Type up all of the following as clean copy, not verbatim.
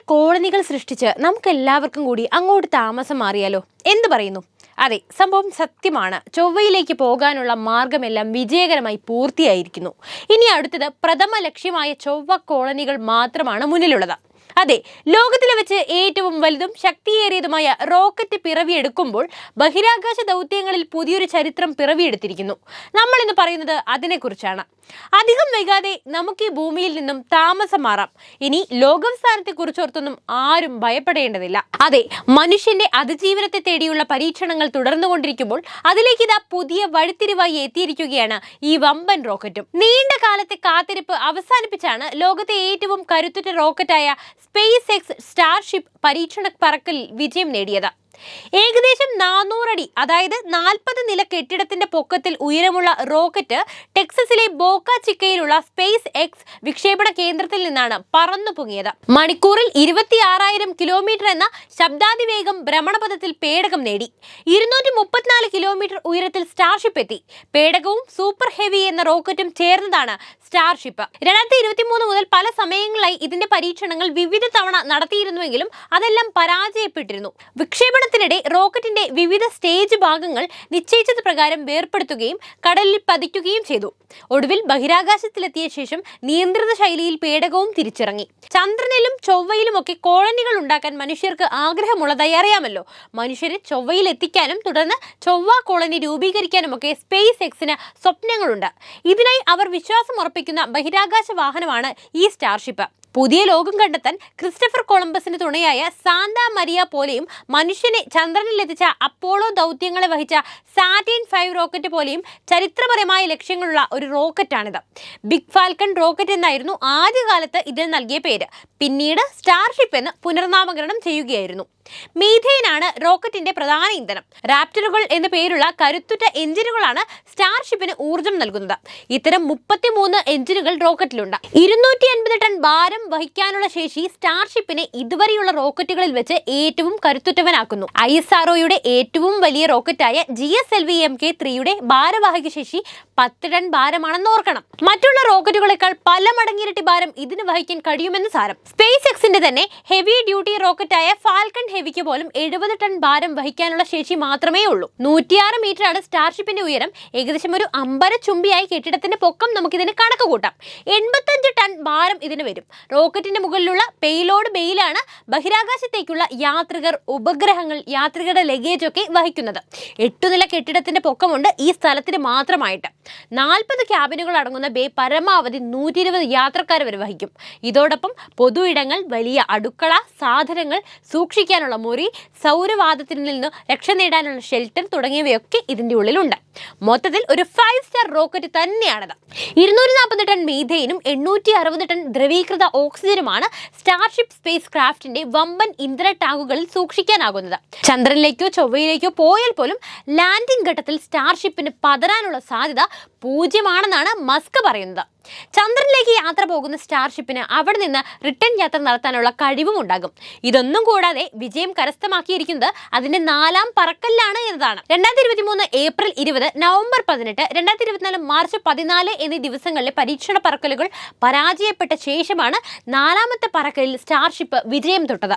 കോളനികൾ സൃഷ്ടിച്ച് നമുക്ക് എല്ലാവർക്കും കൂടി അങ്ങോട്ട് താമസം മാറിയാലോ? എന്ത് പറയുന്നു? അതെ, സംഭവം സത്യമാണ്. ചൊവ്വയിലേക്ക് പോകാനുള്ള മാർഗമെല്ലാം വിജയകരമായി പൂർത്തിയായിരിക്കുന്നു. ഇനി അടുത്തത് പ്രഥമ ലക്ഷ്യമായ ചൊവ്വ കോളനികൾ മാത്രമാണ് മുന്നിലുള്ളത്. അതെ, ലോകത്തിലെ വെച്ച് ഏറ്റവും വലുതും ശക്തിയേറിയതുമായ റോക്കറ്റ് പിറവിയെടുക്കുമ്പോൾ ബഹിരാകാശ ദൗത്യങ്ങളിൽ പുതിയൊരു ചരിത്രം പിറവിയെടുത്തിരിക്കുന്നു. നമ്മൾ ഇന്ന് പറയുന്നത് അതിനെക്കുറിച്ചാണ്. അധികം വൈകാതെ നമുക്ക് ഈ ഭൂമിയിൽ നിന്നും താമസം മാറാം. ഇനി ലോകാവസാനത്തെ കുറിച്ചോർത്തൊന്നും ആരും ഭയപ്പെടേണ്ടതില്ല. അതെ, മനുഷ്യന്റെ അതിജീവനത്തെ തേടിയുള്ള പരീക്ഷണങ്ങൾ തുടർന്നുകൊണ്ടിരിക്കുമ്പോൾ അതിലേക്ക് ഇതാ പുതിയ വഴിത്തിരിവായി എത്തിയിരിക്കുകയാണ് ഈ വമ്പൻ റോക്കറ്റും. നീണ്ട കാലത്തെ കാത്തിരിപ്പ് അവസാനിപ്പിച്ചാണ് ലോകത്തെ ഏറ്റവും കരുത്തുറ്റ റോക്കറ്റായ സ്പേസ് എക്സ് സ്റ്റാർഷിപ്പ് പരീക്ഷണ പറക്കലിൽ വിജയം നേടിയത്. ഏകദേശം 400 അടി, അതായത് 40 നില കെട്ടിടത്തിന്റെ പൊക്കത്തിൽ ഉയരമുള്ള റോക്കറ്റ് ടെക്സസിലെ ബോക്ക ചിക്കയിലുള്ള സ്പേസ് എക്സ് വിക്ഷേപണ കേന്ദ്രത്തിൽ നിന്നാണ് പറന്നു പൊങ്ങിയത്. മണിക്കൂറിൽ 26,000 കിലോമീറ്റർ എന്ന ശബ്ദാതിവേഗം ഭ്രമണപഥത്തിൽ പേടകം നേടി. 234 കിലോമീറ്റർ ഉയരത്തിൽ സ്റ്റാർഷിപ്പ് എത്തി. പേടകവും സൂപ്പർ ഹെവി എന്ന റോക്കറ്റും ചേർന്നതാണ് സ്റ്റാർഷിപ്പ്. 2023 മുതൽ പല സമയങ്ങളിലായി ഇതിന്റെ പരീക്ഷണങ്ങൾ വിവിധ തവണ നടത്തിയിരുന്നുവെങ്കിലും അതെല്ലാം പരാജയപ്പെട്ടിരുന്നു. വിക്ഷേപണത്തിനിടെ റോക്കറ്റിന്റെ വിവിധ സ്റ്റേജ് ഭാഗങ്ങൾ നിശ്ചയിച്ചത് പ്രകാരം വേർപെടുത്തുകയും കടലിൽ പതിക്കുകയും ചെയ്തു. ഒടുവിൽ ബഹിരാകാശത്തിലെത്തിയ ശേഷം നിയന്ത്രിത ശൈലിയിൽ പേടകവും തിരിച്ചിറങ്ങി. ചന്ദ്രനിലും ചൊവ്വയിലുമൊക്കെ കോളനികൾ ഉണ്ടാക്കാൻ മനുഷ്യർക്ക് ആഗ്രഹമുള്ളതായി അറിയാമല്ലോ. മനുഷ്യരെ ചൊവ്വയിൽ എത്തിക്കാനും തുടർന്ന് ചൊവ്വ കോളനി രൂപീകരിക്കാനുമൊക്കെ സ്പേസ് എക്സിന് സ്വപ്നങ്ങളുണ്ട്. ഇതിനായി അവർ വിശ്വാസം ഉറപ്പിക്കുന്ന ബഹിരാകാശ വാഹനമാണ് ഈ സ്റ്റാർഷിപ്പ്. പുതിയ ലോകം കണ്ടെത്താൻ ക്രിസ്റ്റഫർ കൊളംബസിന് തുണയായ സാന്താ മരിയ പോലെയും മനുഷ്യനെ ചന്ദ്രനിലെത്തിച്ച അപ്പോളോ ദൗത്യങ്ങളെ വഹിച്ച സാറ്റേൺ 5 റോക്കറ്റ് പോലെയും ചരിത്രപരമായ ലക്ഷ്യങ്ങളുള്ള ഒരു റോക്കറ്റാണിത്. ബിഗ് ഫാൽക്കൺ റോക്കറ്റ് എന്നായിരുന്നു ആദ്യകാലത്ത് ഇതിന് നൽകിയ പേര്. പിന്നീട് സ്റ്റാർഷിപ്പ് എന്ന് പുനർനാമകരണം ചെയ്യുകയായിരുന്നു. മീഥേനാണ് റോക്കറ്റിന്റെ പ്രധാന ഇന്ധനം. റാപ്റ്ററുകൾ എന്ന പേരുള്ള കരുത്തുറ്റ എഞ്ചിനുകളാണ് സ്റ്റാർഷിപ്പിന് ഊർജം നൽകുന്നത്. ഇത്തരം 33 എഞ്ചിനുകൾ റോക്കറ്റിലുണ്ട്. 250 ടൺ ഭാരം വഹിക്കാനുള്ള ശേഷി സ്റ്റാർഷിപ്പിനെ ഇതുവരെയുള്ള റോക്കറ്റുകളിൽ വെച്ച് ഏറ്റവും കരുത്തുറ്റവനാക്കുന്നു. ISROയുടെ ഏറ്റവും വലിയ റോക്കറ്റായ GSLV-Mk3യുടെ ഭാരവാഹക ശേഷി 10 ടൺ ഭാരമാണെന്ന് ഓർക്കണം. മറ്റുള്ള റോക്കറ്റുകളെക്കാൾ പല മടങ്ങിരട്ടി ഭാരം ഇതിന് വഹിക്കാൻ കഴിയുമെന്ന് സാരം. സ്പേസ് എക്സിന്റെ തന്നെ ഹെവി ഡ്യൂട്ടി റോക്കറ്റായ ഫാൽക്കൺ ഹെവിക്ക് പോലും 70 ടൺ ഭാരം വഹിക്കാനുള്ള ശേഷി മാത്രമേ ഉള്ളൂ. 106 മീറ്ററാണ് സ്റ്റാർഷിപ്പിന്റെ ഉയരം. ഏകദേശം ഒരു അമ്പരച്ചുംബിയായ കെട്ടിടത്തിന്റെ പൊക്കം നമുക്കിതിന് കണക്ക് കൂട്ടാം. 85 ടൺ ഭാരം ഇതിന് വരും. റോക്കറ്റിന്റെ മുകളിലുള്ള പേലോഡ് ബെയിലാണ് ബഹിരാകാശത്തേക്കുള്ള യാത്രികർ, ഉപഗ്രഹങ്ങൾ, യാത്രികരുടെ ലഗേജ് ഒക്കെ വഹിക്കുന്നത്. 8 നില കെട്ടിടത്തിന്റെ പൊക്കമുണ്ട് ഈ സ്ഥലത്തിന് മാത്രമായിട്ട്. 40 ക്യാബിനുകൾ അടങ്ങുന്ന ബേ പരമാവധി 120 യാത്രക്കാർ വരെ വഹിക്കും. ഇതോടൊപ്പം പൊതു ഇടങ്ങൾ, വലിയ അടുക്കള, സാധനങ്ങൾ സൂക്ഷിക്കാനുള്ള മുറി, സൗരവാദത്തിൽ നിന്ന് രക്ഷ നേടാനുള്ള ഷെൽട്ടർ തുടങ്ങിയവയൊക്കെ ഇതിന്റെ ഉള്ളിലുണ്ട്. മൊത്തത്തിൽ ഒരു 5 സ്റ്റാർ റോക്കറ്റ് തന്നെയാണത്. 240 ടൺ മീഥേനും 860 ടൺ ദ്രവീകൃത ഓക്സിജനുമാണ് സ്റ്റാർഷിപ്പ് സ്പേസ് ക്രാഫ്റ്റിന്റെ വമ്പൻ ഇന്ധന ടാങ്കുകളിൽ സൂക്ഷിക്കാനാകുന്നത്. ചന്ദ്രനിലേക്കോ ചൊവ്വയിലേക്കോ പോയാൽ പോലും ലാൻഡിംഗ് ഘട്ടത്തിൽ സ്റ്റാർഷിപ്പിന് പതറാനുള്ള സാധ്യത 0 മസ്ക് പറയുന്നത്. ചന്ദ്രനിലേക്ക് യാത്ര പോകുന്ന സ്റ്റാർഷിപ്പിന് അവിടെ നിന്ന് റിട്ടേൺ യാത്ര നടത്താനുള്ള കഴിവും ഉണ്ടാകും. ഇതൊന്നും കൂടാതെ വിജയം കരസ്ഥമാക്കിയിരിക്കുന്നത് അതിന്റെ 4ാം പറക്കലിലാണ് എന്നതാണ്. 2023 ഏപ്രിൽ 20, നവംബർ 18, 2024 മാർച്ച് 14 എന്നീ ദിവസങ്ങളിലെ പരീക്ഷണ പറക്കലുകൾ പരാജയപ്പെട്ട ശേഷമാണ് 4ാമത്തെ പറക്കലിൽ സ്റ്റാർഷിപ്പ് വിജയം തൊട്ടത്.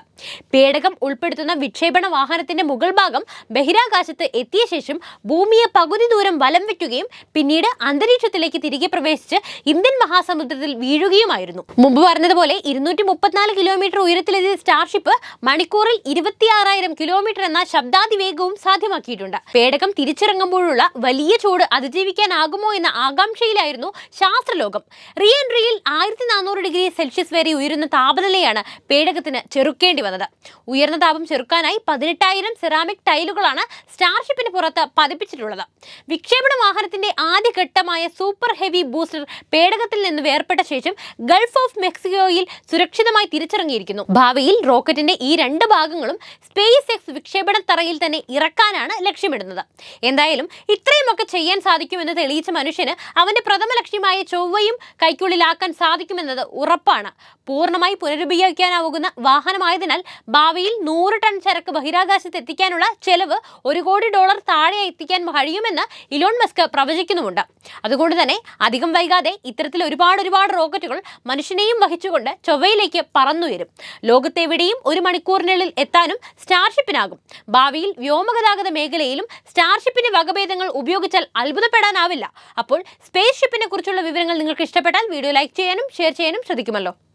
പേടകം ഉൾപ്പെടുത്തുന്ന വിക്ഷേപണ വാഹനത്തിന്റെ മുകൾ ഭാഗം ബഹിരാകാശത്ത് എത്തിയ ശേഷം ഭൂമിയെ പകുതി ദൂരം വലം വയ്ക്കുകയും പിന്നീട് അന്തരീക്ഷത്തിലേക്ക് തിരികെ പ്രവേശിച്ച് ഇന്ത്യൻ മഹാസമുദ്രത്തിൽ വീഴുകയുമായിരുന്നു. മുമ്പ് പറഞ്ഞതുപോലെ 234 കിലോമീറ്റർ ഉയരത്തിലെത്തിയ സ്റ്റാർഷിപ്പ് മണിക്കൂറിൽ 26,000 കിലോമീറ്റർ എന്ന ശബ്ദാതിവേഗവും സാധ്യമാക്കിയിട്ടുണ്ട്. പേടകം തിരിച്ചിറങ്ങുമ്പോഴുള്ള വലിയ ചൂട് അതിജീവിക്കാനാകുമോ എന്ന ആകാംക്ഷയിലായിരുന്നു ശാസ്ത്രലോകം. റീ എൻട്രിയിൽ 1400 ഡിഗ്രി സെൽഷ്യസ് വരെ ഉയരുന്ന താപനിലയാണ് പേടകത്തിന് ചെറുക്കേണ്ടി വന്നത്. ഉയർന്ന താപം ചെറുക്കാനായി 18,000 സെറാമിക് ടൈലുകളാണ് സ്റ്റാർഷിപ്പിന് പുറത്ത് പതിപ്പിച്ചിട്ടുള്ളത്. വിക്ഷേപണ വാഹനത്തിന്റെ ആദ്യഘട്ടമായ സൂപ്പർ ഹെവി ബൂസ്റ്റർ പേടകത്തിൽ നിന്ന് വേർപെട്ട ശേഷം ഗൾഫ് ഓഫ് മെക്സിക്കോയിൽ സുരക്ഷിതമായി തിരിച്ചിറങ്ങിയിരിക്കുന്നു. ഭാവിയിൽ റോക്കറ്റിന്റെ ഈ 2 ഭാഗങ്ങളും സ്പേസ് എക്സ് വിക്ഷേപണ തറയിൽ തന്നെ ഇറക്കാനാണ് ലക്ഷ്യമിടുന്നത്. എന്തായാലും ഇത്രയുമൊക്കെ ചെയ്യാൻ സാധിക്കുമെന്ന് തെളിയിച്ച മനുഷ്യന് അവന്റെ പ്രഥമ ലക്ഷ്യമായ ചൊവ്വയും കൈക്കുള്ളിലാക്കാൻ സാധിക്കുമെന്നത് ഉറപ്പാണ്. പൂർണ്ണമായി പുനരുപയോഗിക്കാനാവുന്ന വാഹനമായതിനാൽ ഭാവിയിൽ 100 ടൺ ചരക്ക് ബഹിരാകാശത്ത് എത്തിക്കാനുള്ള ചെലവ് $1 കോടി താഴെ എത്തിക്കാൻ കഴിയുമെന്ന് ഇലോൺ മസ്ക് പ്രവചിക്കുന്നുമുണ്ട്. അതുകൊണ്ട് തന്നെ അധികം വൈകാതെ ഇത്തരത്തിൽ ഒരുപാട് റോക്കറ്റുകൾ മനുഷ്യനെയും വഹിച്ചുകൊണ്ട് ചൊവ്വയിലേക്ക് പറന്നുയരും. ലോകത്തെവിടെയും 1 മണിക്കൂറിനുള്ളിൽ എത്താനും സ്റ്റാർഷിപ്പിനാകും. ഭാവിയിൽ വ്യോമഗതാഗത മേഖലയിലും സ്റ്റാർഷിപ്പിന്റെ വകഭേദങ്ങൾ ഉപയോഗിച്ചാൽ അത്ഭുതപ്പെടാനാവില്ല. അപ്പോൾ സ്പേസ് ഷിപ്പിനെ കുറിച്ചുള്ള വിവരങ്ങൾ നിങ്ങൾക്ക് ഇഷ്ടപ്പെട്ടാൽ വീഡിയോ ലൈക്ക് ചെയ്യാനും ഷെയർ ചെയ്യാനും ശ്രദ്ധിക്കുമല്ലോ.